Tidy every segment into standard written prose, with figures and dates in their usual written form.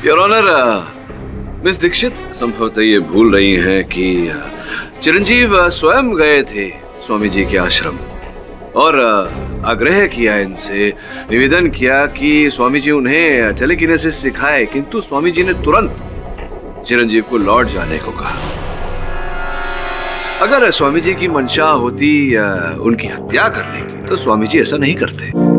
Your honour, miss Dixit संभवतः ये भूल रही हैं कि चिरंजीव स्वयं गए थे स्वामी जी के आश्रम और आग्रह किया, इनसे निवेदन किया कि स्वामी जी उन्हें टेलीकिनेसिस सिखाए, किंतु स्वामी जी ने तुरंत चिरंजीव को लौट जाने को कहा। अगर स्वामी जी की मंशा होती उनकी हत्या करने की, तो स्वामी जी ऐसा नहीं करते।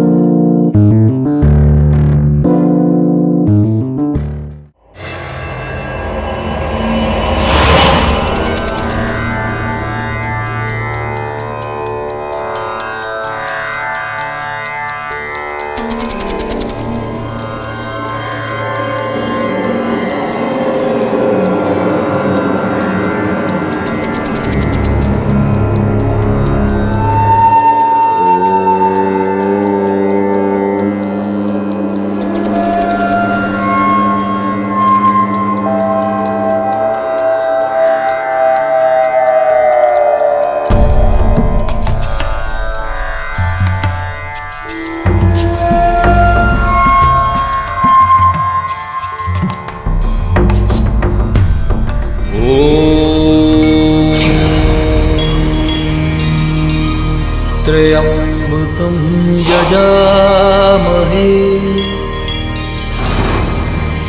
त्र्यंबकं यजामहे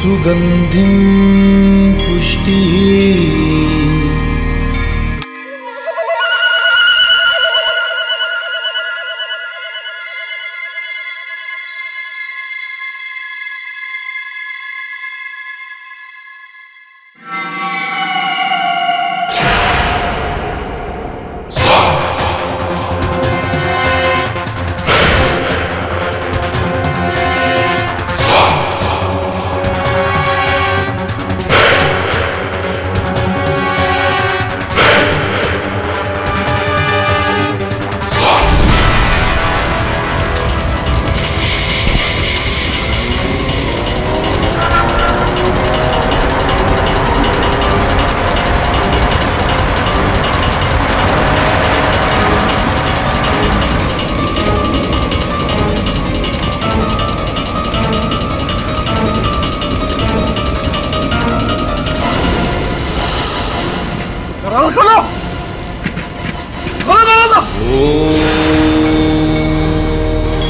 सुगंधिं पुष्टिः।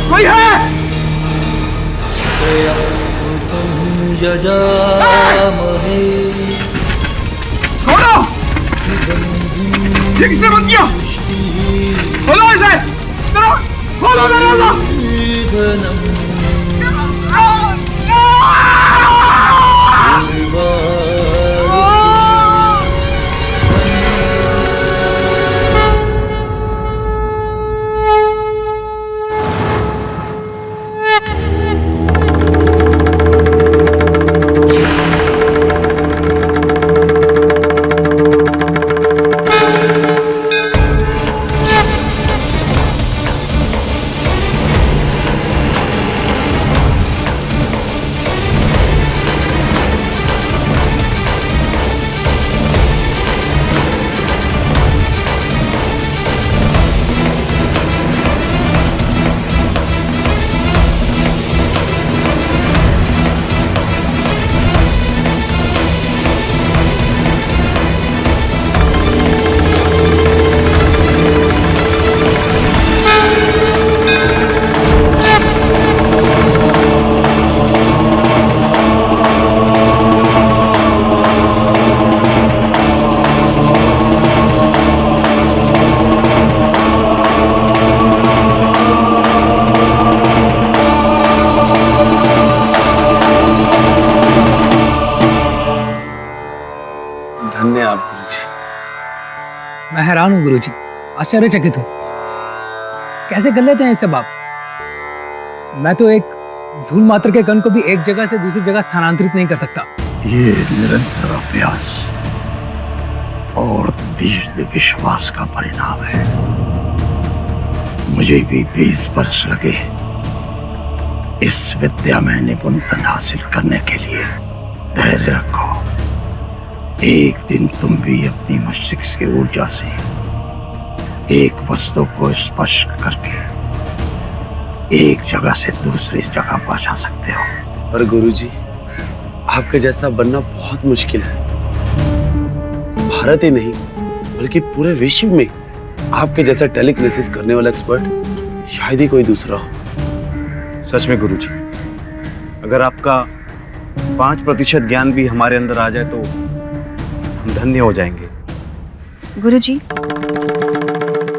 कोई है? त्र्यंबकं यजामहे खोलो! ये किसने बंद किया? खोलो इसे! खोलो दरवाजा! धन्यवाद गुरुजी। मैं हैरान हूँ गुरुजी, आश्चर्यचकित हूँ। कैसे कर लेते हैं ये सब आप? मैं तो एक धूल मात्र के कण को भी एक जगह से दूसरी जगह स्थानांतरित नहीं कर सकता। ये निरंतर अभ्यास और दृढ़ विश्वास का परिणाम है। मुझे भी 20 वर्ष लगे इस विद्या में निपुणता हासिल करने के लिए। धैर्य रखो, एक दिन तुम भी अपनी मस्तिष्क की ऊर्जा से एक वस्तु को स्पर्श करके एक जगह से दूसरी जगह पहुंचा सकते हो। पर गुरुजी, आपके जैसा बनना बहुत मुश्किल है। भारत ही नहीं बल्कि पूरे विश्व में आपके जैसा टेलीकिनेसिस करने वाला एक्सपर्ट शायद ही कोई दूसरा हो। सच में गुरुजी, अगर आपका 5% ज्ञान भी हमारे अंदर आ जाए तो हम धन्य हो जाएंगे। गुरुजी,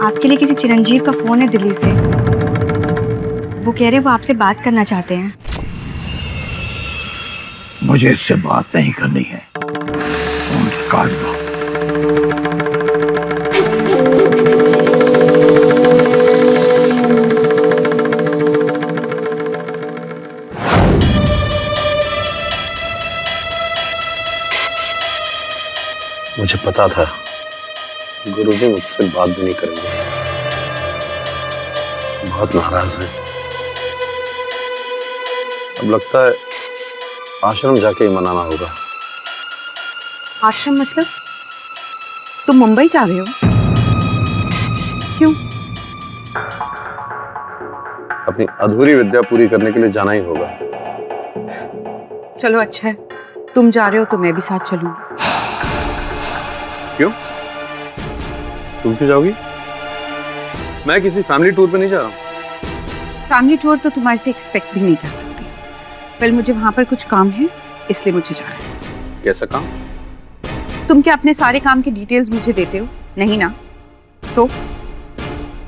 आपके लिए किसी चिरंजीव का फोन है दिल्ली से। वो कह रहे वो आपसे बात करना चाहते हैं। मुझे इससे बात नहीं करनी है, फोन काट दो। मुझे पता था गुरुजी मुझसे बात भी नहीं करेंगे। बहुत नाराज है। अब लगता है आश्रम जाके ही मनाना होगा। आश्रम मतलब? तुम मुंबई जा रहे हो? क्यों? अपनी अधूरी विद्या पूरी करने के लिए जाना ही होगा। चलो अच्छा है, तुम जा रहे हो तो मैं भी साथ चलूंगी। क्यों? तुम क्यों जाओगी? मैं किसी फैमिली टूर पे नहीं जा रहा हूँ। फैमिली टूर तो तुम्हारे से एक्सपेक्ट भी नहीं कर सकती। कल मुझे वहां पर कुछ काम है, इसलिए मुझे जाना है। कैसा काम? तुम क्या अपने सारे काम की डिटेल्स मुझे देते हो? नहीं ना? सो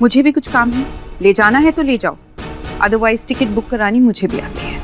मुझे भी कुछ काम है, ले जाना है तो ले जाओ, अदरवाइज टिकट बुक करानी मुझे भी आती है।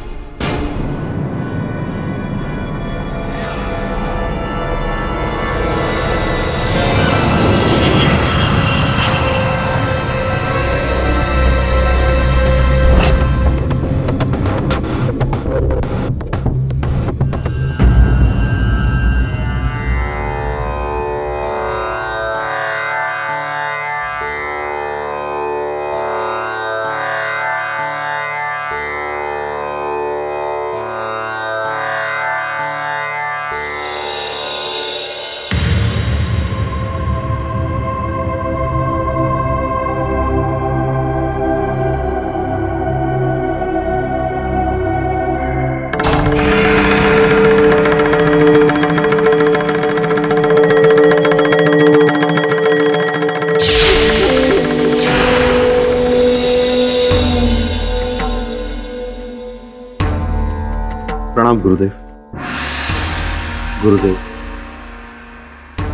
प्रणाम गुरुदेव। गुरुदेव,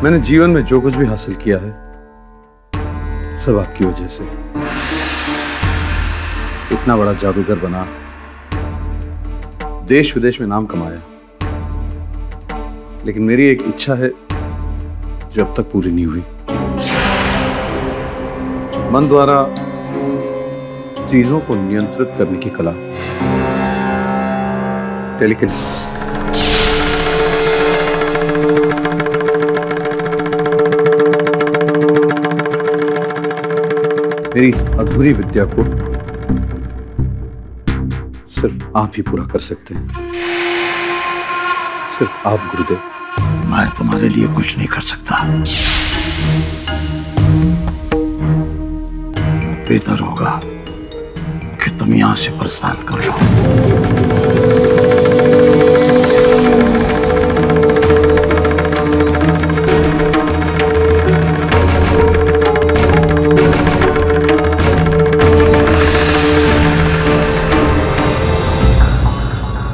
मैंने जीवन में जो कुछ भी हासिल किया है सब आपकी वजह से। इतना बड़ा जादूगर बना, देश विदेश में नाम कमाया, लेकिन मेरी एक इच्छा है जो अब तक पूरी नहीं हुई। मन द्वारा चीजों को नियंत्रित करने की कला, टेलीकिनेसिस। मेरी इस अधूरी विद्या को सिर्फ आप ही पूरा कर सकते हैं, सिर्फ आप गुरुदेव। मैं तुम्हारे लिए कुछ नहीं कर सकता। बेहतर होगा कि तुम यहां से प्रस्थान कर लो।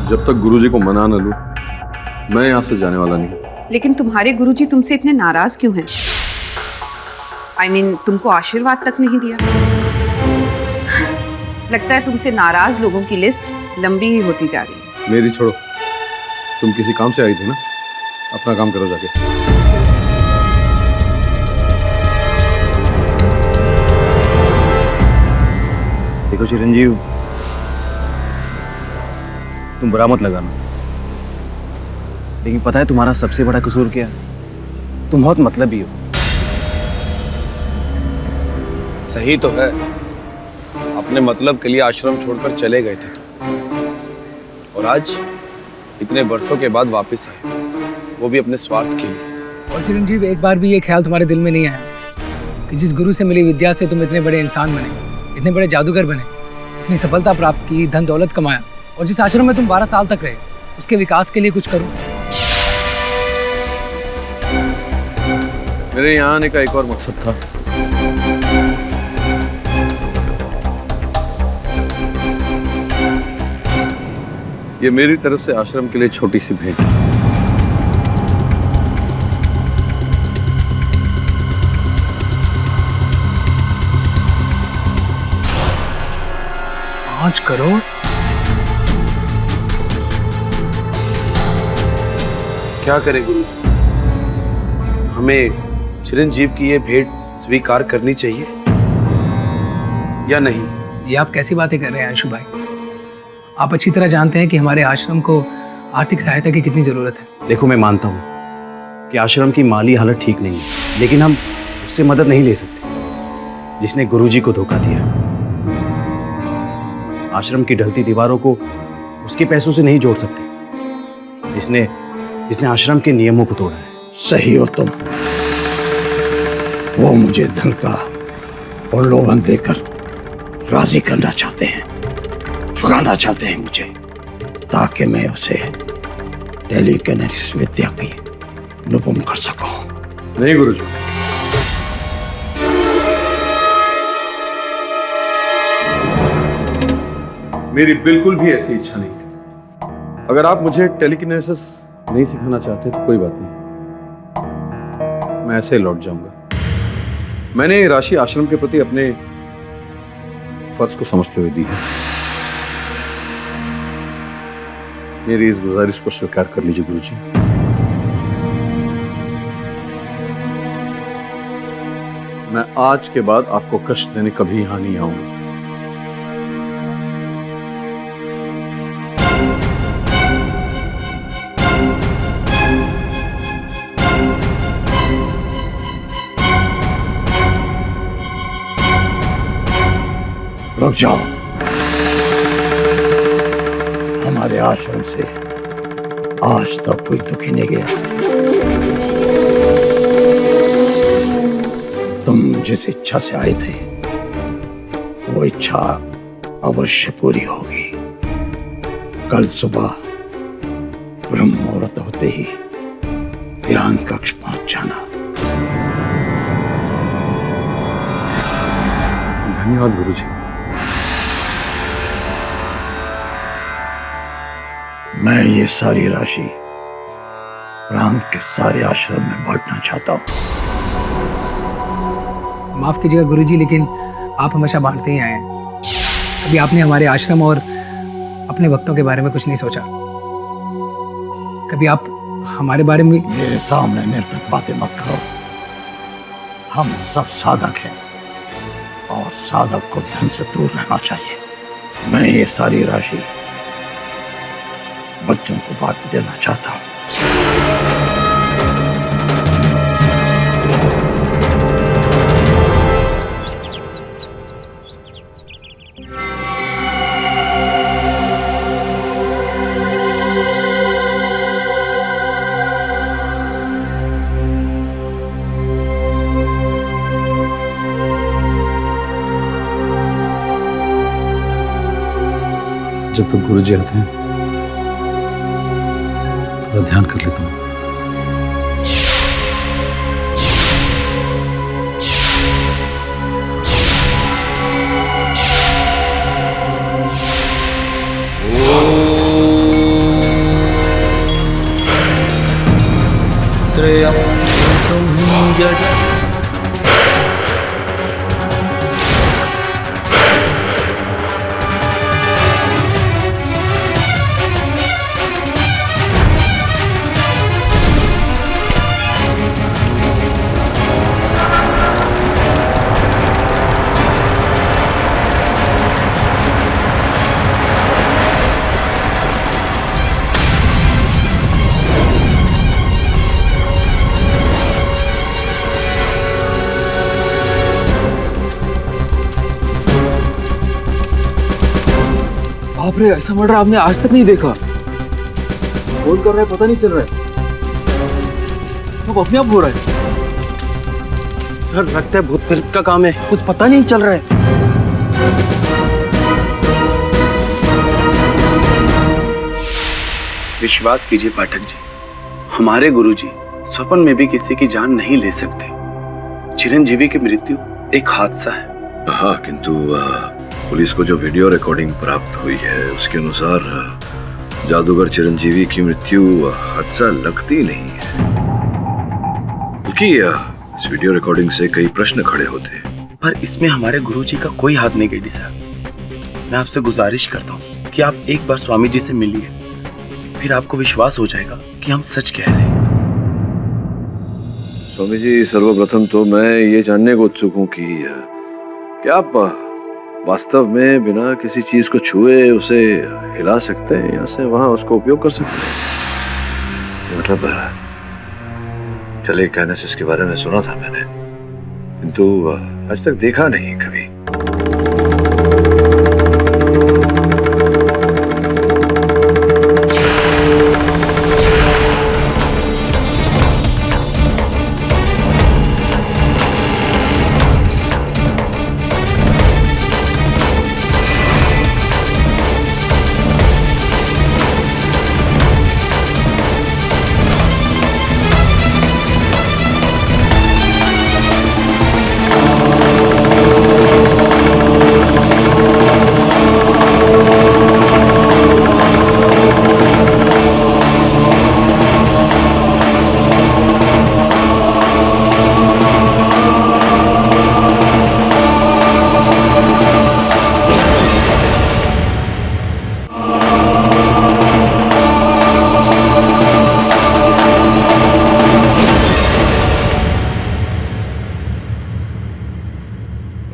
जब तक गुरुजी को मना न लूं, मैं यहां से जाने वाला नहीं। लेकिन तुम्हारे गुरुजी तुमसे इतने नाराज क्यों हैं? I mean, तुमको आशीर्वाद तक नहीं दिया। लगता है तुमसे नाराज लोगों की लिस्ट लंबी ही होती जा रही है। मेरी छोड़ो, तुम किसी काम से आई थी ना, अपना काम करो जाके। देखो चिरंजीव, तुम बुरा मत लगाना, लेकिन पता है तुम्हारा सबसे बड़ा कसूर क्या है? तुम बहुत मतलबी हो। सही तो है, अपने मतलब के लिए आश्रम छोड़कर चले गए थे तुम, और आज इतने वर्षों के बाद वापस आए, वो भी अपने स्वार्थ के लिए। और चिरंजीव, एक बार भी ये ख्याल तुम्हारे दिल में नहीं आया कि जिस गुरु से मिली विद्या से तुम इतने बड़े इंसान बने, इतने बड़े जादूगर बने, इतनी सफलता प्राप्त की, धन दौलत कमाया, और जिस आश्रम में तुम 12 साल तक रहे, उसके विकास के लिए कुछ करूं। मेरे यहाँ आने का एक और मकसद था। ये मेरी तरफ से आश्रम के लिए छोटी सी भेंट है। $5 करोड़? क्या करें गुरु जी? हमें चिरंजीव की ये भेंट स्वीकार करनी चाहिए या नहीं? ये आप कैसी बातें कर रहे हैं अंशु भाई? आप अच्छी तरह जानते हैं कि हमारे आश्रम को आर्थिक सहायता की कितनी जरूरत है। देखो, मैं मानता हूँ कि आश्रम की माली हालत ठीक नहीं है, लेकिन हम उससे मदद नहीं ले सकते जिसने गुरुजी को धोखा दिया। आश्रम की ढलती दीवारों को उसके पैसों से नहीं जोड़ सकते जिसने आश्रम के नियमों को तोड़ा है। सही हो तुम। वो मुझे धन का प्रलोभन देकर राजी करना चाहते हैं, ठुकाना चाहते हैं मुझे, ताकि मैं उसे टेलीकिनेसिस विद्या की निपुण कर सकूं। नहीं गुरुजी, मेरी बिल्कुल भी ऐसी इच्छा नहीं थी। अगर आप मुझे टेलीकिनेसिस नहीं सिखाना चाहते तो कोई बात नहीं, मैं ऐसे लौट जाऊंगा। मैंने ये राशि आश्रम के प्रति अपने फर्ज को समझते हुए दी है। मेरी इस गुजारिश को स्वीकार कर लीजिए गुरुजी। मैं आज के बाद आपको कष्ट देने कभी यहां नहीं आऊंगा। रुक जाओ। हमारे आश्रम से आज तक कोई दुखी नहीं गया। तुम जिस इच्छा से आए थे वो इच्छा अवश्य पूरी होगी। कल सुबह ब्रह्म मुहूर्त होते ही ध्यान कक्ष पहुंच जाना। धन्यवाद गुरुजी। मैं ये सारी राशि प्रांत के सारे आश्रम में बांटना चाहता हूँ। माफ कीजिएगा गुरुजी, लेकिन आप हमेशा बांटते ही आए हैं। कभी आपने हमारे आश्रम और अपने भक्तों के बारे में कुछ नहीं सोचा? कभी आप हमारे बारे में? मेरे सामने निर्थक बातें मत करो। हम सब साधक हैं और साधक को धन से दूर रहना चाहिए। मैं ये सारी राशि बच्चों को बांट देना चाहता हूँ। जब तक गुरुजी आते हैं थोड़ा ध्यान कर लेता हूँ। त्र्यंबकं यजामहे बाप रे, ऐसा मर्डर आपने आज तक नहीं देखा। कौन कर रहा है पता नहीं चल रहा है, सब अपने आप हो रहा है। सर, लगता है भूत प्रेत का काम है, कुछ पता नहीं चल रहा है। विश्वास कीजिए पाठक जी, हमारे गुरुजी स्वप्न में भी किसी की जान नहीं ले सकते। चिरंजीवी की मृत्यु एक हादसा है। हाँ, किंतु पुलिस को जो वीडियो रिकॉर्डिंग प्राप्त हुई है उसके अनुसार जादूगर चिरंजीवी की मृत्यु हादसा लगती नहीं है, क्योंकि इस वीडियो रिकॉर्डिंग से कई प्रश्न खड़े होते हैं। पर इसमें हमारे गुरुजी का कोई हाथ नहीं गेडी साहब। मैं आपसे गुजारिश करता हूँ कि आप एक बार स्वामी जी से मिलिए, फिर आपको विश्वास हो जाएगा कि हम सच कह रहे हैं। स्वामी जी, सर्वप्रथम तो मैं ये जानने को उत्सुक हूँ कि क्या आप वास्तव में बिना किसी चीज को छुए उसे हिला सकते हैं, यहाँ से वहां उसका उपयोग कर सकते हैं? मतलब टेलीकाइनेसिस के बारे में सुना था मैंने, किंतु आज तक देखा नहीं कभी।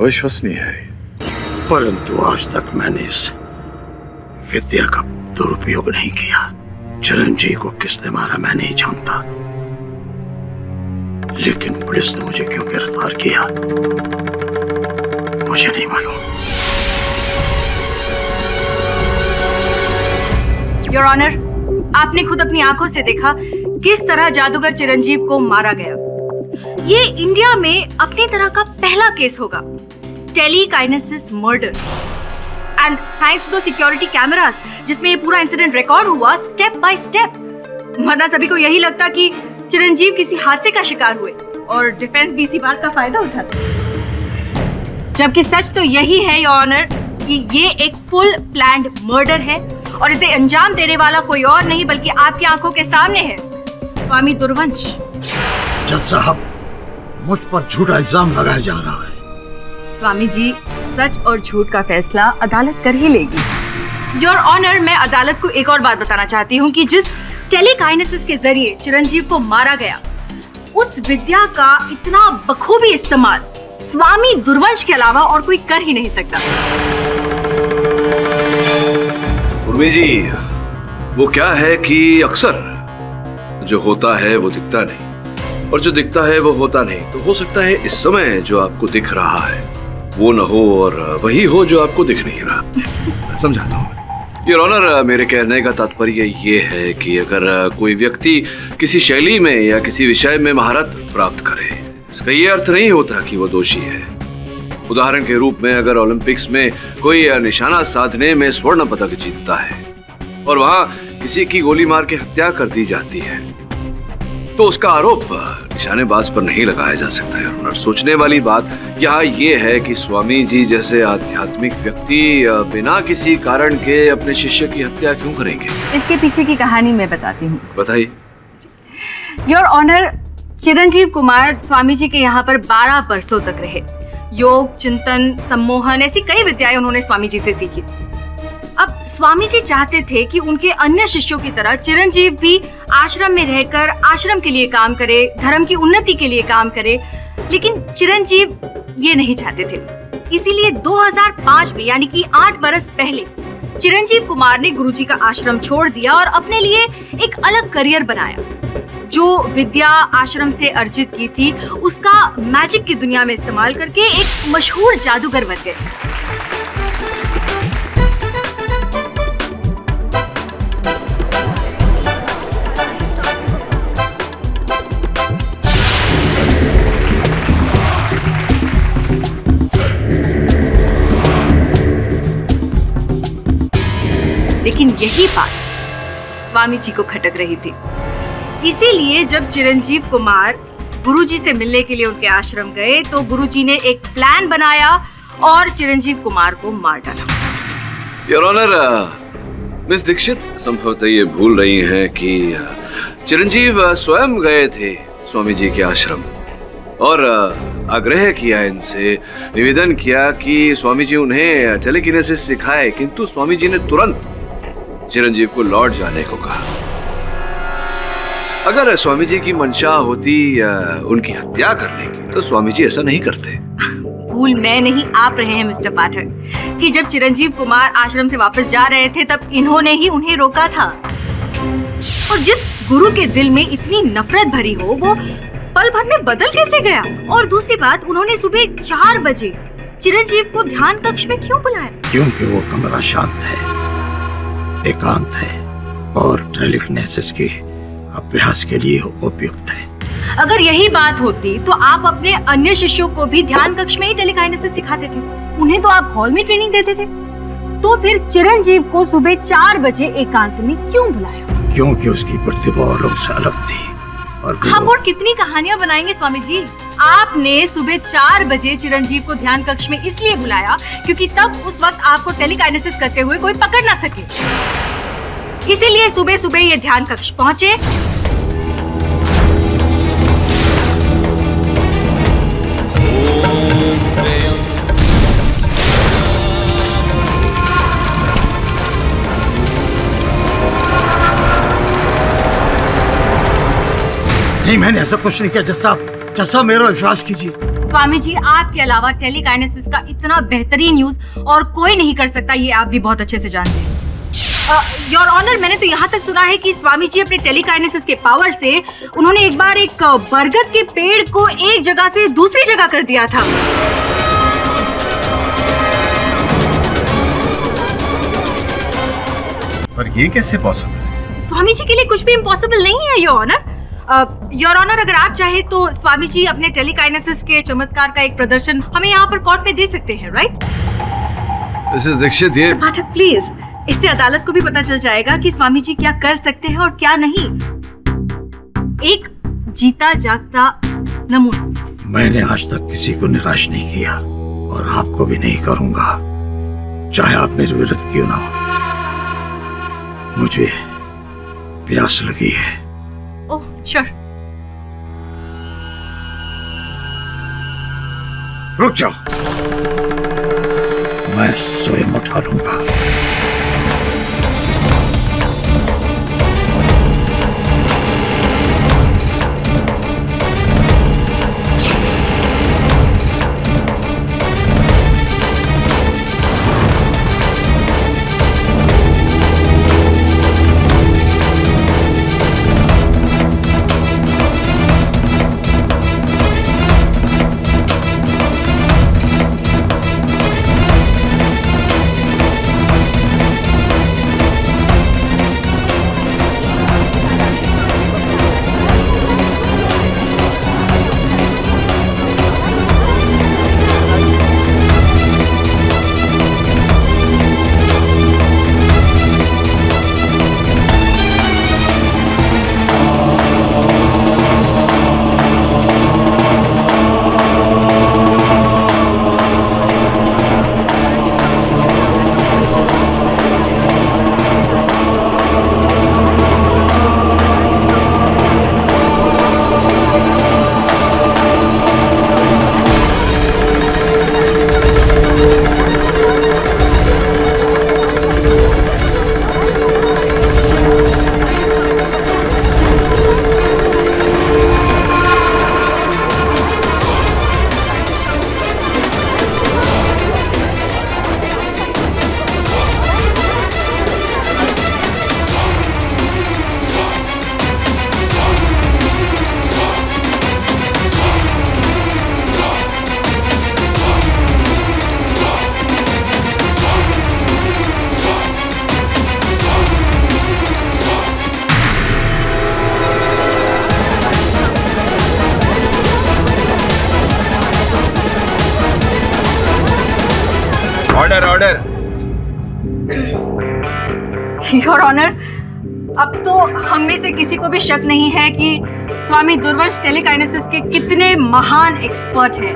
अविश्वसनीय है, परंतु आज तक मैंने इस विद्या का दुरुपयोग नहीं किया। चिरंजीवी को किसने मारा मैं नहीं जानता, लेकिन पुलिस ने मुझे क्यों गिरफ्तार किया मुझे नहीं मालूम। योर ऑनर, आपने खुद अपनी आंखों से देखा किस तरह जादूगर चिरंजीव को मारा गया। ये इंडिया में अपनी तरह का पहला केस होगा, telekinesis murder, and thanks to the security cameras जिसमें ये पूरा इंसिडेंट रिकॉर्ड हुआ स्टेप बाय स्टेप। वरना सभी को यही लगता कि चिरंजीव किसी हादसे का शिकार हुए और डिफेंस भी इसी बात का फायदा उठाता, जबकि सच तो यही है योर ऑनर कि ये एक फुल प्लान्ड मर्डर है और इसे अंजाम देने वाला कोई और नहीं बल्कि आपकी आंखों के सामने है, स्वामी दुर्वंश। जज साहब, मुझ पर झूठा इल्जाम लगाया जा रहा है। स्वामी जी, सच और झूठ का फैसला अदालत कर ही लेगी। योर ऑनर, मैं अदालत को एक और बात बताना चाहती हूँ कि जिस टेलीकाइनेसिस के जरिए चिरंजीव को मारा गया, उस विद्या का इतना बखूबी इस्तेमाल स्वामी दुर्वंश के अलावा और कोई कर ही नहीं सकता। उर्मी जी, वो क्या है कि अक्सर जो होता है वो दिखता नहीं और जो दिखता है वो होता नहीं। तो हो सकता है इस समय जो आपको दिख रहा है वो न हो और वही हो जो आपको दिख नहीं रहा। समझाता हूँ योर ऑनर, मेरे कहने का तात्पर्य ये है कि अगर कोई व्यक्ति किसी शैली में या किसी विषय में महारत प्राप्त करे, इसका ये अर्थ नहीं होता कि वो दोषी है। उदाहरण के रूप में अगर ओलंपिक्स में कोई निशाना साधने में स्वर्ण पदक जीतता है और वहां किसी की गोली मार के हत्या कर दी जाती है, तो उसका आरोप निशानेबाज पर नहीं लगाया जा सकता है। सोचने वाली बात यहाँ ये है कि स्वामी जी जैसे आध्यात्मिक व्यक्ति बिना किसी कारण के अपने शिष्य की हत्या क्यों करेंगे? इसके पीछे की कहानी मैं बताती हूँ। बताइए। योर ऑनर, चिरंजीव कुमार स्वामी जी के यहाँ पर 12 वर्षों तक रहे। योग, चिंतन, सम्मोहन, ऐसी कई विद्याएं उन्होंने स्वामी जी से सीखी। अब स्वामी जी चाहते थे कि उनके अन्य शिष्यों की तरह चिरंजीव भी आश्रम में रहकर आश्रम के लिए काम करे, धर्म की उन्नति के लिए काम करे, लेकिन चिरंजीव ये नहीं चाहते थे। इसीलिए 2005 में, यानी कि 8 बरस पहले, चिरंजीव कुमार ने गुरुजी का आश्रम छोड़ दिया और अपने लिए एक अलग करियर बनाया। जो विद्या आश्रम से अर्जित की थी उसका मैजिक की दुनिया में इस्तेमाल करके एक मशहूर जादूगर बन गए। लेकिन यही बात स्वामी जी को खटक रही थी। इसीलिए जब चिरंजीव कुमार गुरुजी से मिलने के लिए उनके आश्रम गए तो गुरुजी ने एक प्लान बनाया और चिरंजीव कुमार को मार डाला। योर ऑनर, मिस दीक्षित संभवतः ये भूल रही हैं कि चिरंजीव स्वयं गए थे स्वामी जी के आश्रम और आग्रह किया, इनसे निवेदन किया कि स्वामी जी उन्हें टेलीकिनेसिस सिखाए, किंतु स्वामी जी ने तुरंत चिरंजीव को लौट जाने को कहा। अगर स्वामी जी की मंशा होती उनकी हत्या करने की तो स्वामी जी ऐसा नहीं करते। भूल मैं नहीं, आप रहे हैं मिस्टर पाठक कि जब चिरंजीव कुमार आश्रम से वापस जा रहे थे तब इन्होंने ही उन्हें रोका था। और जिस गुरु के दिल में इतनी नफरत भरी हो वो पल भर में बदल कैसे गया? और दूसरी बात, उन्होंने सुबह 4 बजे चिरंजीव को ध्यान कक्ष में क्यों बुलाया? क्योंकि वो कमरा शांत है, एकांत है और टेलीकिनेसिस के अभ्यास के लिए उपयुक्त है। अगर यही बात होती तो आप अपने अन्य शिष्यों को भी ध्यान कक्ष में ही टेलीकाइनेसिस सिखाते थे, उन्हें तो आप हॉल में ट्रेनिंग देते थे। तो फिर चिरंजीव को सुबह 4 बजे एकांत में क्यों बुलाया? क्योंकि उसकी प्रतिभा और से अलग थी। हम और कितनी कहानियां बनाएंगे स्वामी जी। आपने सुबह 4 बजे चिरंजीव को ध्यान कक्ष में इसलिए बुलाया क्योंकि तब उस वक्त आपको टेलीकाइनेसिस करते हुए कोई पकड़ ना सके, इसीलिए सुबह सुबह ये ध्यान कक्ष पहुंचे। नहीं, मैंने ऐसा कुछ नहीं किया। जैसा मेरा विश्वास कीजिए। स्वामी जी, आपके अलावा टेलीकाइनेसिस का इतना बेहतरीन यूज और कोई नहीं कर सकता, ये आप भी बहुत अच्छे से जानते हैं। योर ऑनर, मैंने तो यहाँ तक सुना है कि स्वामी जी अपने टेलीकाइनेसिस के पावर से उन्होंने एक बार एक बरगद के पेड़ को एक जगह से दूसरी जगह कर दिया था। पर ये कैसे पॉसिबल? स्वामी जी के लिए कुछ भी इम्पॉसिबल नहीं है योर ऑनर। योर ऑनर, अगर आप चाहे तो स्वामी जी अपने टेलीकाइनेसिस के चमत्कार का एक प्रदर्शन हमें यहाँ पर कोर्ट में दे सकते हैं, राइट? मिसेस दीक्षित, ये पाठक प्लीज, इससे अदालत को भी पता चल जाएगा कि स्वामी जी क्या कर सकते हैं और क्या नहीं। एक जीता जागता नमूना। मैंने आज तक किसी को निराश नहीं किया और आपको भी नहीं करूंगा, चाहे आप मेरे विरुद्ध क्यों ना हो। मुझे प्यास लगी है। Oh sure. रुक जाओ, मैं स्वयं उठा लूंगा। योर ऑनर, अब तो हम में से किसी को भी शक नहीं है कि स्वामी दुर्वंश टेलीकाइनेसिस के कितने महान एक्सपर्ट हैं।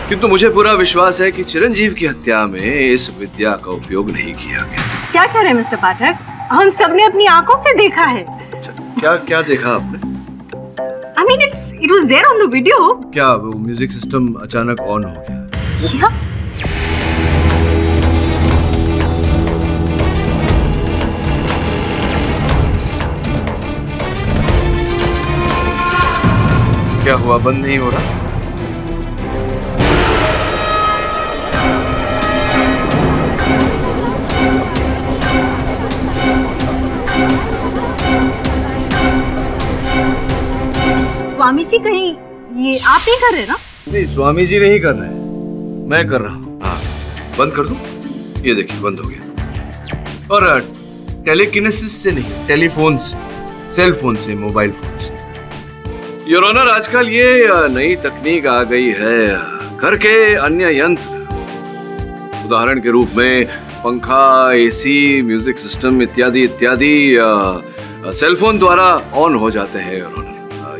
किंतु मुझे पूरा विश्वास है कि चिरंजीव की हत्या में इस विद्या का उपयोग नहीं किया गया। क्या कह रहे हैं मिस्टर पाठक? हम सबने अपनी आंखों से देखा है। क्या क्या देखा आपने? I mean, it was there on the video. क्या वो म्यूजिक सिस्टम अचानक ऑन हो गया? Yeah. क्या हुआ, बंद नहीं हो रहा? स्वामी जी कहीं ये आप ही कर रहे हैं ना? नहीं, स्वामी जी नहीं कर रहे हैं, मैं कर रहा हूँ। हाँ, बंद कर दूं? ये देखिए बंद हो गया। और टेलीकिनेसिस से नहीं, टेलीफोन से, सेल फोन से, मोबाइल फोन से। योर ऑनर, आजकल ये नई तकनीक आ गई है, घर के अन्य यंत्र, उदाहरण के रूप में पंखा, एसी, म्यूजिक सिस्टम इत्यादि इत्यादि सेलफोन द्वारा ऑन हो जाते हैं। योर ऑनर,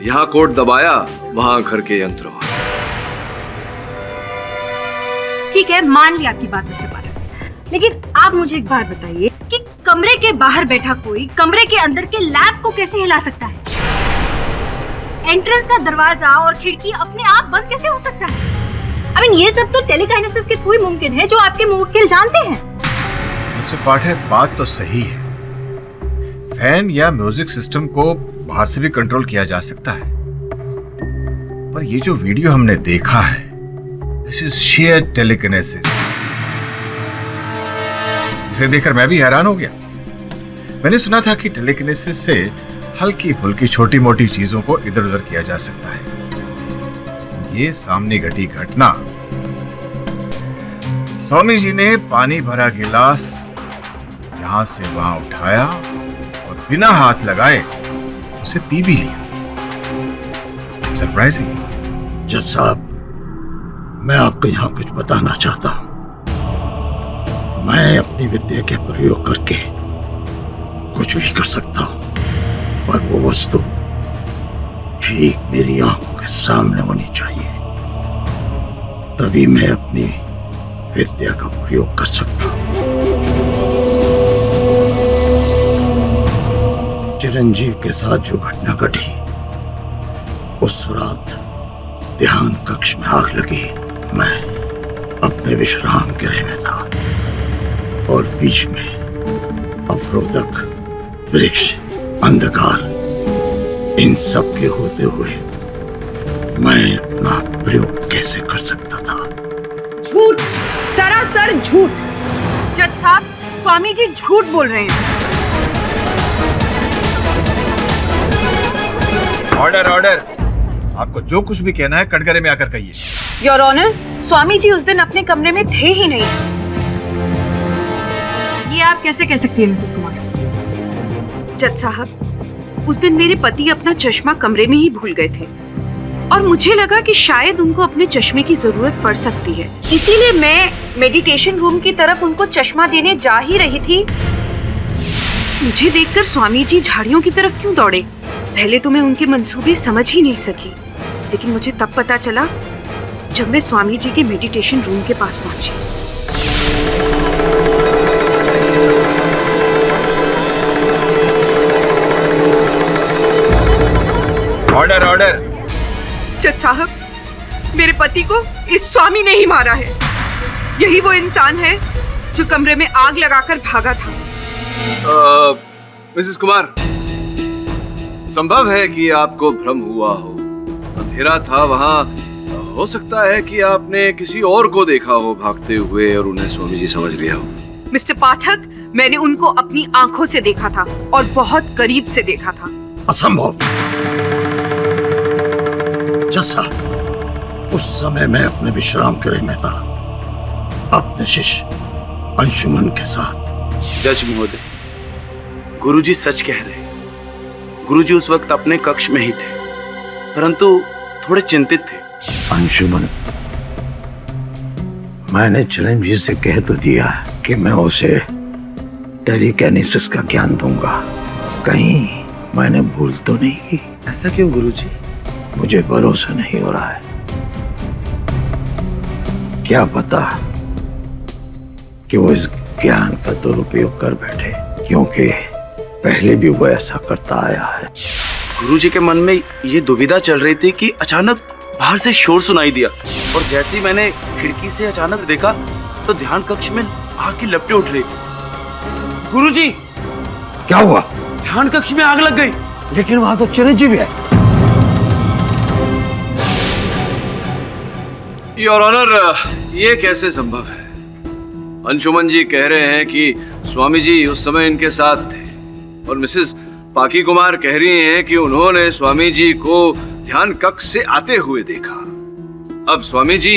यहाँ कोड दबाया, वहां घर के यंत्र हो। ठीक है, मान ली आपकी बात मिस्टर पाठक, लेकिन आप मुझे एक बात बताइए कि कमरे के बाहर बैठा कोई कमरे के अंदर के लैब को कैसे हिला सकता है? एंट्रेंस का दरवाजा और खिड़की अपने आप बंद कैसे हो सकता है? I mean, ये सब तो टेलीकाइनेसिस के थ्रू ही मुमकिन है, जो आपके मुवक्किल जानते हैं। मिस्टर पाठक, बात तो सही है। फैन या म्यूजिक सिस्टम को बाहर से भी कंट्रोल किया जा सकता है, पर ये जो वीडियो हमने देखा है, दिस इज शेयर टेलीकिनेसिस। इसे देखकर मैं भी हैरान हो गया। मैंने सुना था कि टेलीकिनेसिस से हल्की फुल्की छोटी मोटी चीजों को इधर उधर किया जा सकता है। ये सामने घटी घटना, स्वामी जी ने पानी भरा गिलास यहां से वहां उठाया और बिना हाथ लगाए उसे पी भी लिया। सरप्राइजिंग। जज साहब, मैं आपको यहाँ कुछ बताना चाहता हूँ। मैं अपनी विद्या के प्रयोग करके कुछ भी कर सकता हूँ, पर वो वस्तु ठीक मेरी आंखों के सामने होनी चाहिए, तभी मैं अपनी विद्या का प्रयोग कर सकता हूँ। चिरंजीव के साथ जो घटना घटी, उस रात ध्यान कक्ष में आग लगी। मैं अपने विश्राम गृह में था और बीच में अवरोधक, वृक्ष, अंधकार, इन सब के होते हुए मैं अपना प्रयोग कैसे कर सकता था? झूठ, सरासर झूठ। जज साहब, स्वामी जी झूठ बोल रहे हैं। Order, order. आपको जो कुछ भी कहना है कटघरे में आकर कहिए। योर ऑनर, स्वामी जी उस दिन अपने कमरे में थे ही नहीं। ये आप कैसे कह सकती है मिसेस कुमार? जज साहब, उस दिन मेरे पति अपना चश्मा कमरे में ही भूल गए थे और मुझे लगा कि शायद उनको अपने चश्मे की जरूरत पड़ सकती है, इसीलिए मैं मेडिटेशन रूम की तरफ उनको चश्मा देने जा ही रही थी। मुझे देखकर स्वामी जी झाड़ियों की तरफ क्यों दौड़े? पहले तो मैं उनके मंसूबे समझ ही नहीं सकी, लेकिन मुझे तब पता चला जब मैं स्वामी जी के मेडिटेशन रूम के पास पहुंची। Order, order. जज साहब, मेरे पति को इस स्वामी ने ही मारा है। यही वो इंसान है जो कमरे में आग लगाकर भागा था। मिसेस कुमार, संभव है कि आपको भ्रम हुआ हो, अंधेरा था वहां। हो सकता है कि आपने किसी और को देखा हो भागते हुए और उन्हें स्वामी जी समझ लिया हो। मिस्टर पाठक, मैंने उनको अपनी आंखों से देखा था और बहुत करीब से देखा था। असंभव। जज साहब, उस समय मैं अपने विश्राम गृह में था, अपने शिष्य अंशुमन के साथ। जज महोदय, गुरुजी सच कह रहे हैं। गुरुजी उस वक्त अपने कक्ष में ही थे, परंतु थोड़े चिंतित थे। अंशुमन, मैंने चिरंजीव से कह तो दिया कि मैं उसे टेलीकिनेसिस का ज्ञान दूंगा, कहीं मैंने भूल तो नहीं की? ऐसा क्यों गुरुजी? मुझे भरोसा नहीं हो रहा है। क्या पता कि वो इस ज्ञान का दुरुपयोग कर बैठे, क्योंकि पहले भी वो ऐसा करता आया है। गुरुजी के मन में ये दुविधा चल रही थी कि अचानक बाहर से शोर सुनाई दिया और जैसे ही मैंने खिड़की से अचानक देखा तो ध्यान कक्ष में आग की लपटें उठ रही थी। गुरुजी, क्या हुआ? ध्यान कक्ष में आग लग गई। लेकिन वहां तो चिरंजीव है। योर ऑनर, ये कैसे संभव है? अंशुमन जी कह रहे हैं कि स्वामी जी उस समय इनके साथ थे और मिसेस पाकी कुमार कह रही हैं कि उन्होंने स्वामी जी को ध्यान कक्ष से आते हुए देखा। अब स्वामी जी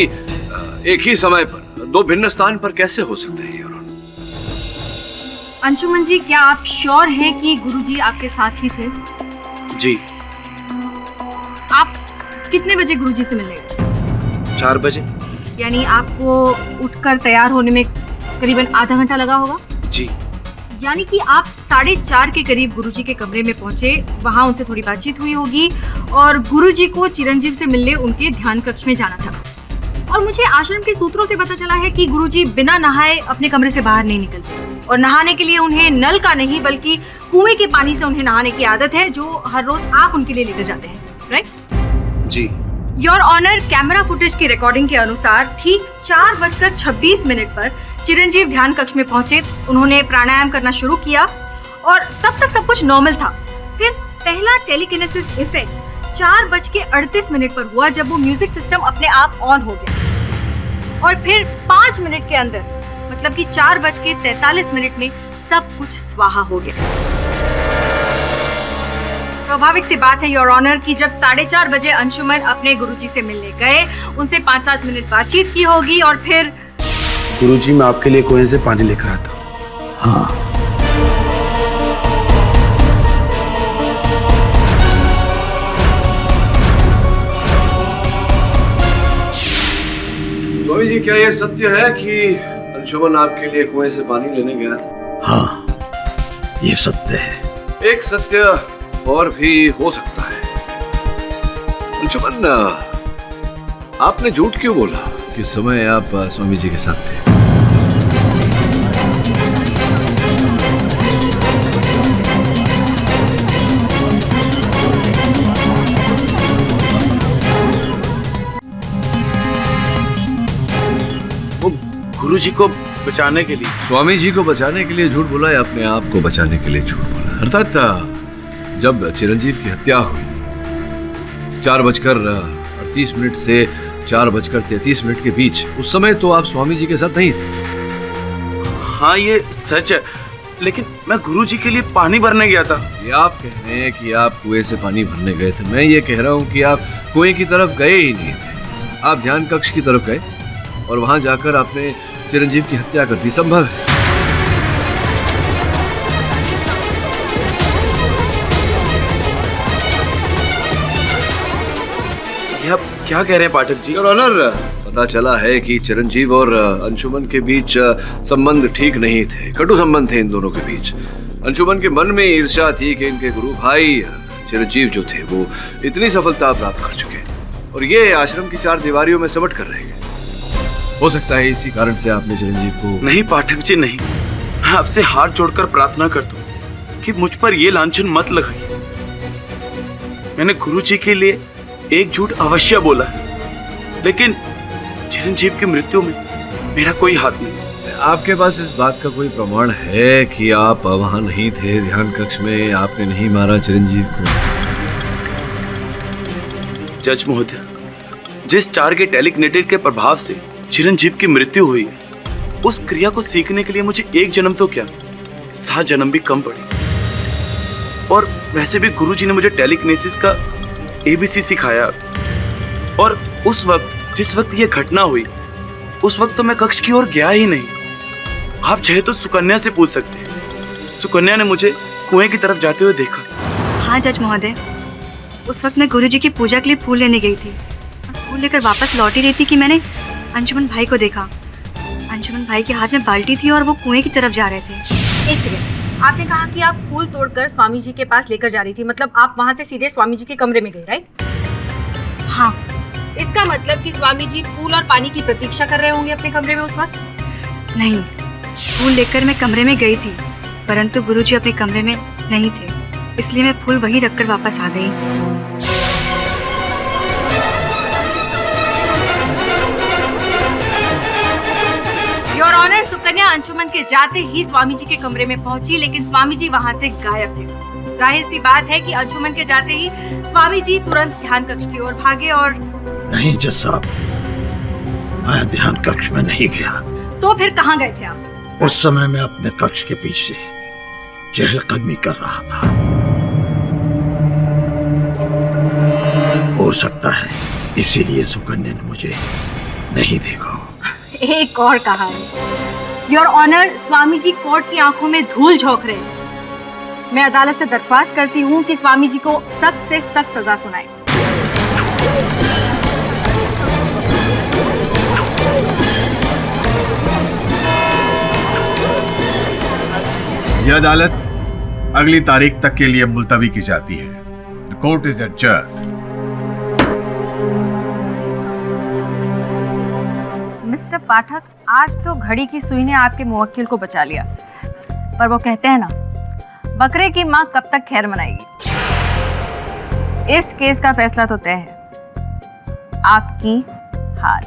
एक ही समय पर दो भिन्न स्थान पर कैसे हो सकते हैं? योर ऑनर, अंशुमन जी, क्या आप श्योर हैं कि गुरुजी आपके साथ ही थे? जी। आप कितने बजे गुरुजी से मिलने गए? 4 बजे। यानी आपको उठकर तैयार होने में करीबन आधा घंटा लगा होगा? जी। यानी कि आप 4:30 के करीब गुरुजी के कमरे में पहुंचे, वहां उनसे थोड़ी बातचीत हुई होगी और गुरुजी को चिरंजीव से मिलने उनके ध्यान कक्ष में जाना था। और मुझे आश्रम के सूत्रों से पता चला है कि गुरुजी बिना नहाए अपने कमरे से बाहर नहीं निकलते और नहाने के लिए उन्हें नल का नहीं बल्कि कुएं के पानी से उन्हें नहाने की आदत है, जो हर रोज आप उनके लिए लेकर जाते हैं, राइट? जी। योर ऑनर, कैमरा फुटेज की रिकॉर्डिंग के अनुसार ठीक 4:26 पर चिरंजीव ध्यान कक्ष में पहुंचे। उन्होंने प्राणायाम करना शुरू किया और तब तक सब कुछ नॉर्मल था। फिर पहला टेलीकिनेसिस इफेक्ट 4:38 पर हुआ, जब वो म्यूजिक सिस्टम अपने आप ऑन हो गया और फिर 5 मिनट के अंदर, मतलब कि 4:43 में सब कुछ स्वाहा हो गया। स्वाभाविक सी बात है योर ऑनर कि जब 4:30 बजे अंशुमन अपने गुरुजी से मिलने गए, उनसे 5-7 मिनट बातचीत की होगी और फिर गुरुजी, मैं आपके लिए कुएं से पानी लेकर आता हूँ। हाँ। स्वामी जी, क्या यह सत्य है कि अंशुमन आपके लिए कुएं से पानी लेने गया था? हाँ, ये सत्य है। एक सत्य और भी हो सकता है। अंशुमन, आपने झूठ क्यों बोला कि उस समय आप स्वामी जी के साथ थे? वो गुरुजी को बचाने के लिए। स्वामी जी को बचाने के लिए झूठ बोला या अपने आप को बचाने के लिए झूठ बोला? अर्थात जब चिरंजीव की हत्या हुई 4:38 से 4:33 के बीच, उस समय तो आप स्वामी जी के साथ नहीं थे। हाँ, ये सच है, लेकिन मैं गुरुजी के लिए पानी भरने गया था। ये आप कह रहे हैं कि आप कुएं से पानी भरने गए थे, मैं ये कह रहा हूँ कि आप कुएं की तरफ गए ही नहीं थे। आप ध्यान कक्ष की तरफ गए और वहां जाकर आपने चिरंजीव की हत्या कर दी। संभव है? आप क्या कह रहे हैं पाठक जी? योर ऑनर, पता चला है कि चिरंजीव और अंशुमन के बीच संबंध ठीक नहीं थे, कटु संबंध थे इन दोनों के बीच। अंशुमन के मन में ईर्ष्या थी कि इनके गुरु भाई चिरंजीव जो थे वो इतनी सफलता प्राप्त कर चुके और ये आश्रम की 4 दीवारियों में सिमट कर रह गए। हो सकता है इसी कारण से आपने चिरंजीव को। नहीं पाठक जी, नहीं। मैं आपसे हाथ जोड़कर प्रार्थना करता हूँ कि मुझ पर ये लांछन मत लगाइए। मैंने गुरुजी के लिए एक झूठ अवश्य बोला है, लेकिन चिरंजीव की मृत्यु में मेरा कोई हाथ नहीं। आपके पास इस बात का कोई प्रमाण है कि आप वहां नहीं थे ध्यान कक्ष में, आपने नहीं मारा चिरंजीव को? जज महोदय, जिस 4 के टेलीकिनेटेड के प्रभाव से चिरंजीव की मृत्यु हुई है, उस क्रिया को सीखने के लिए मुझे 1 जन्म तो क्या 7 जन्म भी कम पड़े। और वैसे भी गुरुजी ने मुझे टेलीकिनेसिस का ABC सिखाया और उस वक्त, जिस वक्त ये घटना हुई, उस वक्त तो मैं कक्ष की ओर गया ही नहीं। आप चाहे तो सुकन्या से पूछ सकते हैं। सुकन्या ने मुझे कुएं की तरफ जाते हुए देखा। हाँ जज महोदय, उस वक्त मैं गुरुजी की पूजा के लिए फूल लेने गई थी। फूल लेकर वापस लौट ही रही थी कि मैंने अंशुमन भाई को देखा। अंशुमन भाई के हाथ में बाल्टी थी और वो कुएं की तरफ जा रहे थे। एक सेकंड, आपने कहा कि आप फूल तोड़कर स्वामी जी के पास लेकर जा रही थी, मतलब आप वहां से सीधे स्वामी जी के कमरे में गई, राइट? हाँ, इसका मतलब कि स्वामी जी फूल और पानी की प्रतीक्षा कर रहे होंगे अपने कमरे में उस वक्त? नहीं, फूल लेकर मैं कमरे में गई थी, परंतु गुरुजी अपने कमरे में नहीं थे, इसलिए मैं फूल वहीं रखकर वापस आ गई। योर ऑनर, सुकन्या अंशुमन के जाते ही स्वामी जी के कमरे में पहुंची, लेकिन स्वामी जी वहां से गायब थे। जाहिर सी बात है कि अंशुमन के जाते ही स्वामी जी तुरंत ध्यान कक्ष की ओर भागे और... नहीं जज साहब, मैं ध्यान कक्ष में नहीं गया। तो फिर कहाँ गए थे आप? उस समय मैं अपने कक्ष के पीछे चहलकदमी कर रहा था। हो सकता है इसीलिए सुकन्या ने मुझे नहीं देखा। एक और कहानी। Your honour, Swami ji court की आंखों में धूल झोंक रहे हैं। मैं अदालत से दरख्वास्त करती हूँ कि स्वामी जी को सख्त से सख्त सजा सुनाए। यह अदालत अगली तारीख तक के लिए मुलतवी की जाती है। The court is adjourned. Mister Pathak, आज तो घड़ी की सुई ने आपके मुवक्किल को बचा लिया, पर वो कहते हैं ना, बकरे की मां कब तक खैर मनाएगी। इस केस का फैसला तो तय है, आपकी हार।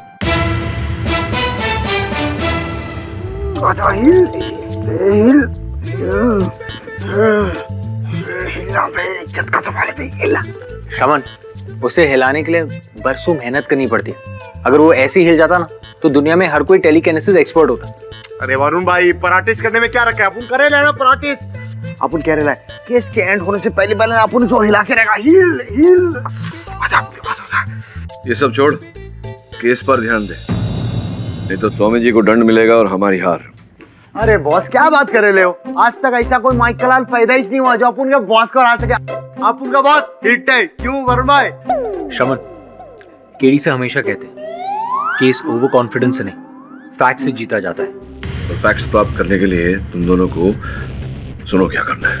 शमन, उसे हिलाने के लिए बरसों मेहनत करनी पड़ती है। अगर वो ऐसे ही हिल जाता ना तो दुनिया में हर कोई टेलीकिनेसिस एक्सपर्ट होता। अरे वरुण भाई, प्रैक्टिस करने में क्या रखा है? अपन करे लेना प्रैक्टिस। अपन कह रहे हैं केस के एंड होने से पहले पहले अपन जो हिला के रहेगा, हिल हिल। आजा। ये सब छोड़, केस पर ध्यान दे, नहीं तो स्वामी जी को दंड मिलेगा और हमारी हार। अरे बॉस, क्या बात कर रहे हो? आज तक ऐसा कोई माइकलाल पैदा ही नहीं हुआ जो अपन के बॉस को हरा सके। अपन का बॉस हिट है, क्यों वरुण भाई? शमन, केडी से हमेशा कहते हैं केस ओवर कॉन्फिडेंस से नहीं, फैक्ट से जीता जाता है। और फैक्ट्स प्राप्त करने के लिए तुम दोनों को सुनो क्या करना है।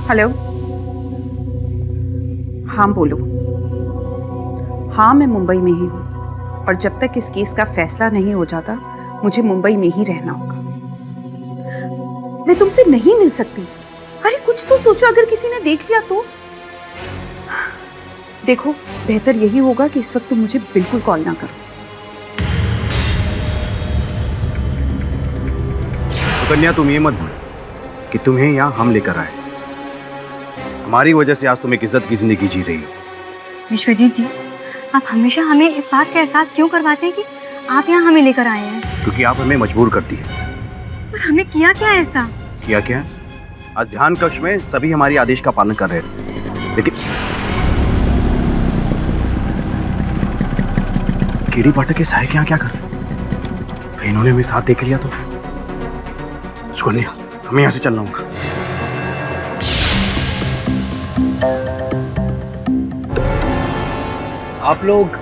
हेलो, हाँ बोलो। हाँ, मैं मुंबई में ही हूँ और जब तक इस केस का फैसला नहीं हो जाता मुझे मुंबई में ही रहना होगा। मैं तुमसे नहीं मिल सकती। अरे कुछ तो सोचो, अगर किसी ने देख लिया तो। देखो, बेहतर यही होगा कि इस वक्त तुम मुझे बिल्कुल कॉल ना करो। सुकन्या, तुम ये मत भूलो कि तुम्हें यहाँ हम लेकर आए। हमारी वजह से आज तुम एक इज्जत की जिंदगी जी रही हो। विश्वजीत जी, आप हमेशा हमें इस बात का एहसास क्यों करवाते हैं कि आप यहाँ हमें लेकर आए हैं? क्योंकि आप हमें मजबूर करती है। पर हमने किया क्या ऐसा? किया क्या? आज ध्यान कक्ष में सभी हमारी आदेश का पालन कर रहे थे, लेकिन केडी पाठक के सहायक यहाँ क्या कर रहे? कहीं इन्होंने हमें साथ देख लिया तो? सुकन्या, हमें यहाँ से चलना होगा। आप लोग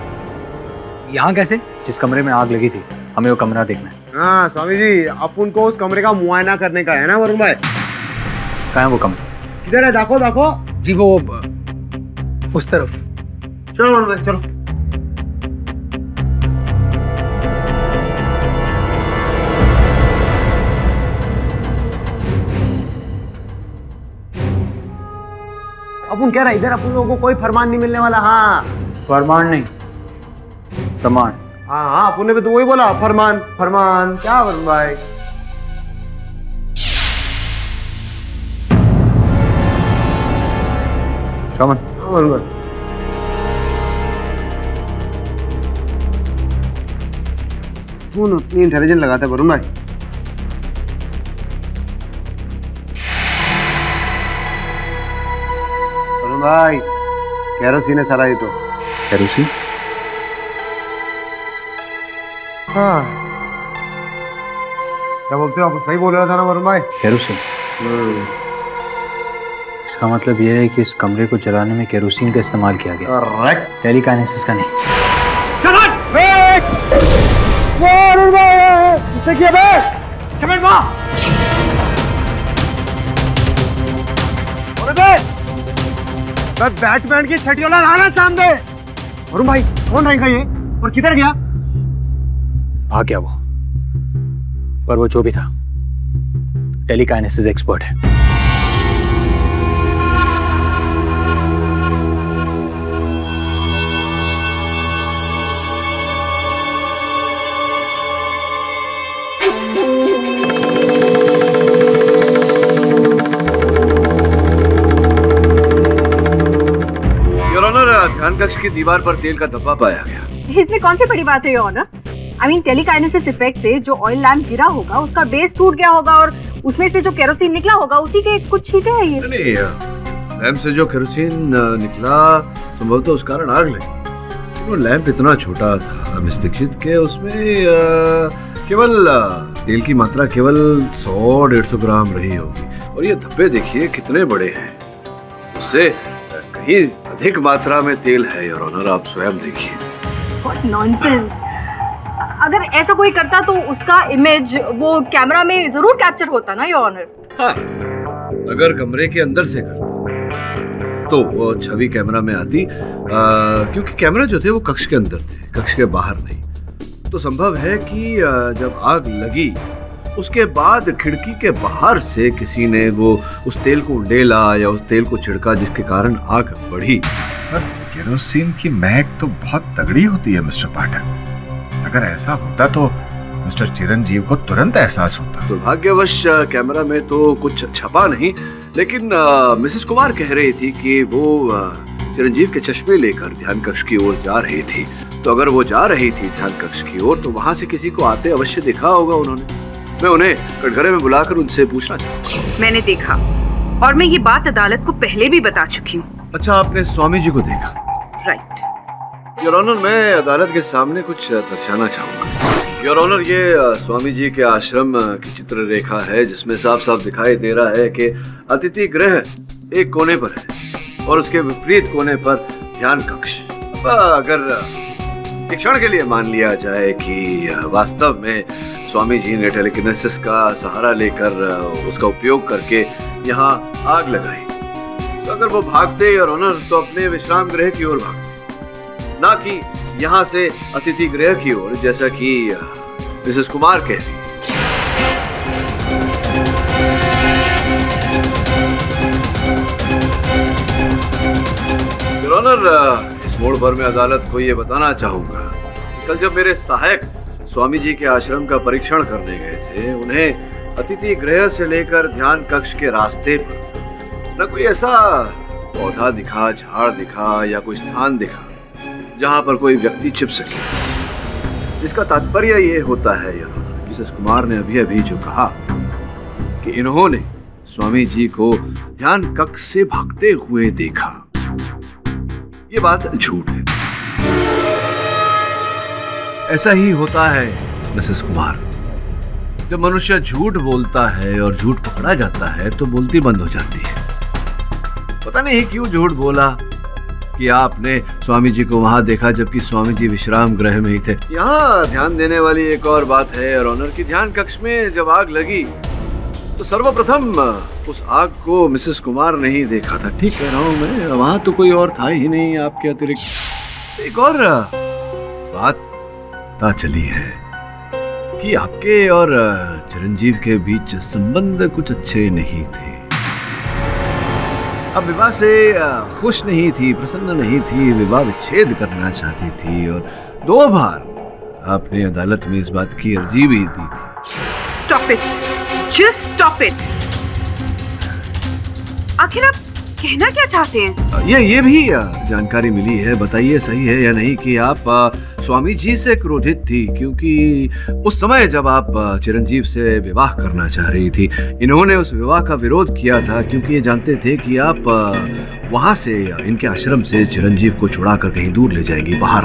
यहाँ कैसे? जिस कमरे में आग लगी थी, हमें वो कमरा देखना है। हाँ स्वामी जी, आप उनको उस कमरे का मुआयना करने का है ना वरुण भाई? कहाँ है वो कमरा? किधर है? देखो देखो जी, वो उस तरफ। चलो वरुण भाई, चलो। अपन कह रहा है इधर अपन लोगों को कोई फरमान नहीं मिलने वाला। हाँ, फरमान नहीं, प्रमाण। हाँ, अपन ने भी तो वही बोला, फरमान फरमान। क्या वरुण भाई? शमन, वरुण भाई, तू ना अपनी इंटेलिजेंस लगाता है वरुण भाई। वरुण भाई, केरोसिन है सारा ये तो। केरोसिन? हाँ, क्या बोलते हो आप? सही बोल रहा था ना वरुण भाई? केरोसिन। इसका मतलब यह है कि इस कमरे को जलाने में केरोसिन का इस्तेमाल किया गया। करेक्ट। टेलीकाइनेसिस का नहीं। मैं बैटमैन की छठी वाला लाना सामने। अरुण भाई कौन रहेगा ये और किधर गया? भाग गया वो, पर वो जो भी था टेलीकाइनेसिस एक्सपर्ट है। ध्यान कक्ष की दीवार पर तेल का धब्बा पाया गया। इसमें कौन सी बड़ी बात है your honour? I mean telekinesis effect से जो ऑयल लैंप गिरा होगा उसका बेस टूट गया होगा और उसमें से जो केरोसिन निकला होगा उसी के कुछ छींटे हैं ये। नहीं, लैंप से जो केरोसिन निकला संभवतः उस कारण आग लगी। वो लैंप इतना छोटा था मिस दीक्षित के उसमें केवल तेल की मात्रा केवल 100-150 ग्राम रही होगी, और ये धब्बे देखिए कितने बड़े हैं। उससे कहीं अधिक मात्रा में तेल है योर ऑनर, आप स्वयं देखिए। What nonsense! अगर ऐसा कोई करता तो उसका इमेज वो कैमरा में जरूर कैप्चर होता ना योर ऑनर। हाँ, अगर कमरे के अंदर से करता तो वो छवि कैमरा में आती, क्योंकि कैमरा जो थे वो कक्ष के अंदर थे, कक्ष के बाहर नहीं। तो संभव है कि जब आग लगी उसके बाद खिड़की के बाहर से किसी ने वो उस तेल को उंडेला या उस तेल को छिड़का, जिसके कारण आग बढ़ी। पर केरोसिन की महक तो बहुत तगड़ी होती है मिस्टर पाठक। अगर ऐसा होता तो मिस्टर चिरंजीव को तुरंत एहसास होता। दुर्भाग्यवश कैमरा में तो कुछ छपा नहीं, लेकिन मिसेस कुमार कह रही थी कि वो चिरंजीव के चश्मे लेकर ध्यान कक्ष की ओर जा रही थी। तो अगर वो जा रही थी ध्यान कक्ष की ओर तो वहां से किसी को आते अवश्य देखा होगा उन्होंने। मैं उन्हें कटघरे में बुलाकर उनसे पूछना चाहूँगा। मैंने देखा और मैं ये बात अदालत को पहले भी बता चुकी हूँ। अच्छा, आपने स्वामी जी को देखा? राइट। योर ऑनर, मैं अदालत के सामने कुछ दर्शाना चाहूँगा। योर ऑनर, ये स्वामी जी के आश्रम की चित्र रेखा है, जिसमें साफ साफ दिखाई दे रहा है कि अतिथि गृह एक कोने पर है और उसके विपरीत कोने पर ध्यान कक्ष। अगर एक क्षण के लिए मान लिया जाए कि वास्तव में स्वामी जी ने टेलीकिनेसिस का सहारा लेकर उसका उपयोग करके यहाँ आग लगाई, तो अगर वो भागते और ऑनर तो अपने विश्राम गृह की ओर भागते, ना कि यहाँ से अतिथि गृह की ओर, जैसा कि मिसेस कुमार कह रही। ऑनर, इस मोड़ पर मैं अदालत को ये बताना चाहूंगा, कल जब मेरे सहायक स्वामी जी के आश्रम का परीक्षण करने गए थे, उन्हें अतिथि गृह से लेकर ध्यान कक्ष के रास्ते पर न कोई ऐसा पौधा दिखा, झाड़ दिखा या कोई स्थान दिखा जहां पर कोई व्यक्ति छिप सके। इसका तात्पर्य ये होता है, मिसेस कुमार ने अभी अभी जो कहा कि इन्होंने स्वामी जी को ध्यान कक्ष से भागते हुए देखा, ये बात झूठ है। ऐसा ही होता है मिसेस कुमार, जब मनुष्य झूठ बोलता है और झूठ पकड़ा जाता है तो बोलती बंद हो जाती है। पता नहीं क्यों झूठ बोला कि आपने स्वामी जी को वहां देखा जबकि स्वामी जी विश्राम गृह में ही थे। यहाँ ध्यान देने वाली एक और बात है और ऑनर की ध्यान कक्ष में जब आग लगी तो सर्वप्रथम उस आग को मिसेस कुमार ने ही देखा था। ठीक कह रहा हूँ मैं, वहां तो कोई और था ही नहीं आपके अतिरिक्त। एक और बात पता चली है कि आपके और चिरंजीव के बीच संबंध कुछ अच्छे नहीं थे। अब विवाह से खुश नहीं थी, प्रसन्न नहीं थी, विवाह विच्छेद करना चाहती थी और 2 बार आपने अदालत में इस बात की अर्जी भी दी थी। Stop it! Just stop it! आखिर आप कहना क्या चाहते हैं? ये भी जानकारी मिली है, बताइए सही है या नहीं, कि आप स्वामी जी से क्रोधित थी क्योंकि उस समय जब आप चिरंजीव से विवाह करना चाह रही थी, इन्होंने उस विवाह का विरोध किया था क्योंकि ये जानते थे कि आप वहां से, इनके आश्रम से चिरंजीव को छुड़ाकर कहीं दूर ले जाएंगी, बाहर।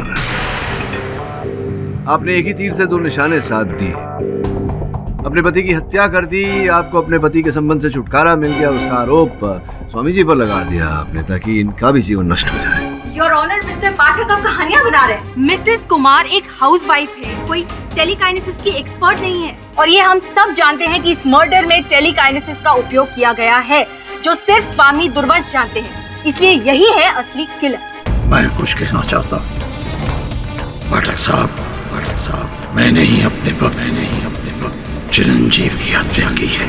आपने एक ही तीर से 2 निशाने साध दिए। अब अपने पति की हत्या कर दी, आपको अपने पति के संबंध से छुटकारा मिल गया, उसका आरोप स्वामी जी पर लगा दिया आपने ताकि इनका भी जीवन नष्ट हो जाए। योर ऑनर, मिस्टर पाठक अब कहानियां बना रहे हैं। मिसेस कुमार एक हाउसवाइफ है, कोई टेलीकाइनेसिस की एक्सपर्ट नहीं है। और ये हम सब जानते हैं कि इस मर्डर में टेलीकाइनेसिस का उपयोग किया गया है, जो सिर्फ स्वामी दुर्वंश जानते हैं। इसलिए यही है असली किलर। मैं कुछ कहना चाहता हूँ पाठक साहब, मैंने ही अपने भक्त चिरंजीव की हत्या की है।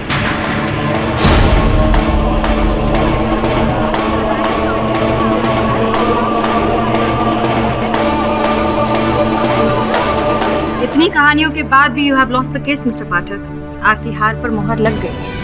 इतनी कहानियों के बाद भी you have lost the case mister Pathak. आपकी हार पर मुहर लग गई।